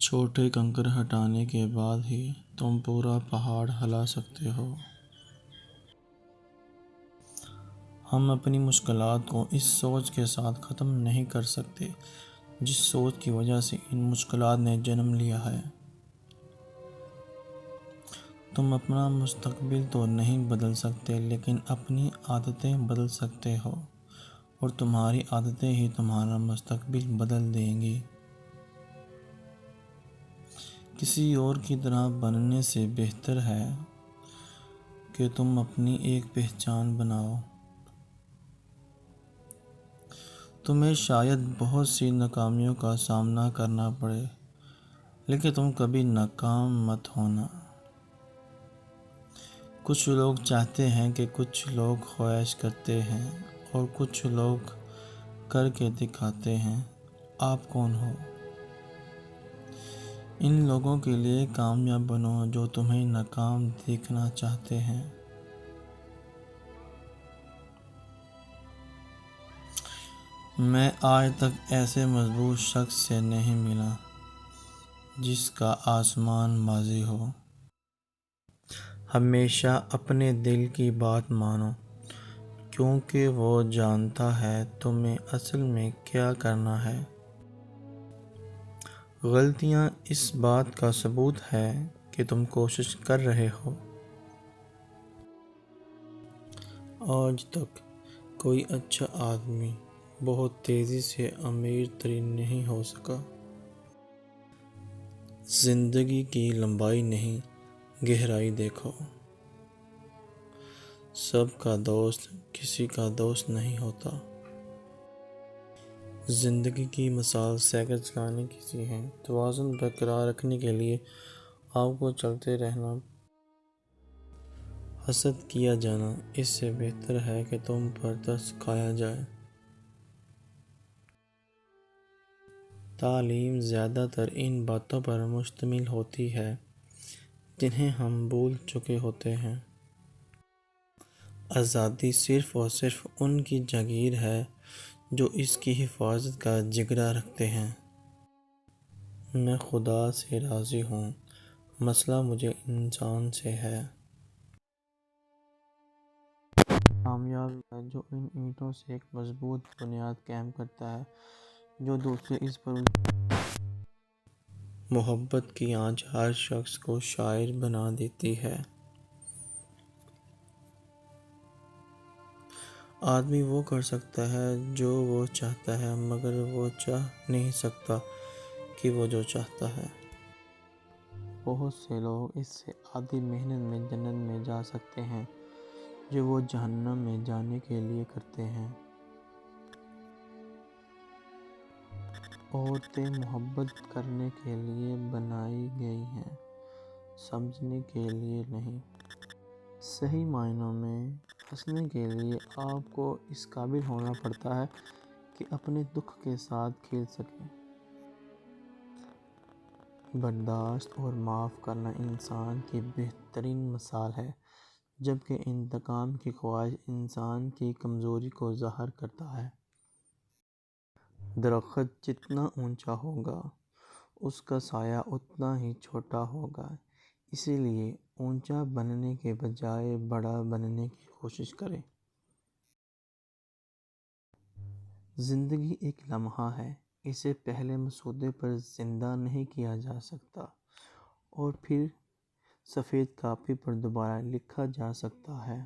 چھوٹے کنکر ہٹانے کے بعد ہی تم پورا پہاڑ ہلا سکتے ہو۔ ہم اپنی مشکلات کو اس سوچ کے ساتھ ختم نہیں کر سکتے جس سوچ کی وجہ سے ان مشکلات نے جنم لیا ہے۔ تم اپنا مستقبل تو نہیں بدل سکتے لیکن اپنی عادتیں بدل سکتے ہو، اور تمہاری عادتیں ہی تمہارا مستقبل بدل دیں گی۔ کسی اور کی طرح بننے سے بہتر ہے کہ تم اپنی ایک پہچان بناؤ۔ تمہیں شاید بہت سی ناکامیوں کا سامنا کرنا پڑے، لیکن تم کبھی ناکام مت ہونا۔ کچھ لوگ چاہتے ہیں کہ کچھ لوگ خواہش کرتے ہیں اور کچھ لوگ کر کے دکھاتے ہیں۔ آپ کون ہو؟ ان لوگوں کے لیے کامیاب بنو جو تمہیں ناکام دیکھنا چاہتے ہیں۔ میں آج تک ایسے مضبوط شخص سے نہیں ملا جس کا آسمان ماضی ہو۔ ہمیشہ اپنے دل کی بات مانو، کیونکہ وہ جانتا ہے تمہیں اصل میں کیا کرنا ہے۔ غلطیاں اس بات کا ثبوت ہے کہ تم کوشش کر رہے ہو۔ آج تک کوئی اچھا آدمی بہت تیزی سے امیر ترین نہیں ہو سکا۔ زندگی کی لمبائی نہیں، گہرائی دیکھو۔ سب کا دوست کسی کا دوست نہیں ہوتا۔ زندگی کی مثال سائیکل چلانے کی سی ہے۔ توازن برقرار رکھنے کے لیے آپ کو چلتے رہنا۔ حسد کیا جانا اس سے بہتر ہے کہ تم پر ترس کھایا جائے۔ تعلیم زیادہ تر ان باتوں پر مشتمل ہوتی ہے جنہیں ہم بھول چکے ہوتے ہیں۔ آزادی صرف اور صرف ان کی جاگیر ہے جو اس کی حفاظت کا جگرہ رکھتے ہیں۔ میں خدا سے راضی ہوں، مسئلہ مجھے انسان سے ہے۔ کامیابی ہے جو ان اینٹوں سے ایک مضبوط بنیاد قائم کرتا ہے جو دوسرے اس پر محبت کی آنچ ہر شخص کو شاعر بنا دیتی ہے۔ آدمی وہ کر سکتا ہے جو وہ چاہتا ہے، مگر وہ چاہ نہیں سکتا کہ وہ جو چاہتا ہے۔ بہت سے لوگ اس سے آدھی محنت میں جنت میں جا سکتے ہیں جو وہ جہنم میں جانے کے لیے کرتے ہیں۔ عورتیں محبت کرنے کے لیے بنائی گئی ہیں، سمجھنے کے لیے نہیں۔ صحیح معنوں میں ہنسنے کے لیے آپ کو اس قابل ہونا پڑتا ہے کہ اپنے دکھ کے ساتھ کھیل سکیں۔ برداشت اور معاف کرنا انسان کی بہترین مثال ہے، جبکہ انتقام کی خواہش انسان کی کمزوری کو ظاہر کرتا ہے۔ درخت جتنا اونچا ہوگا اس کا سایہ اتنا ہی چھوٹا ہوگا، اسی لیے اونچا بننے کے بجائے بڑا بننے کی کوشش کریں۔ زندگی ایک لمحہ ہے، اسے پہلے مسودے پر زندہ نہیں کیا جا سکتا اور پھر سفید کاپی پر دوبارہ لکھا جا سکتا ہے۔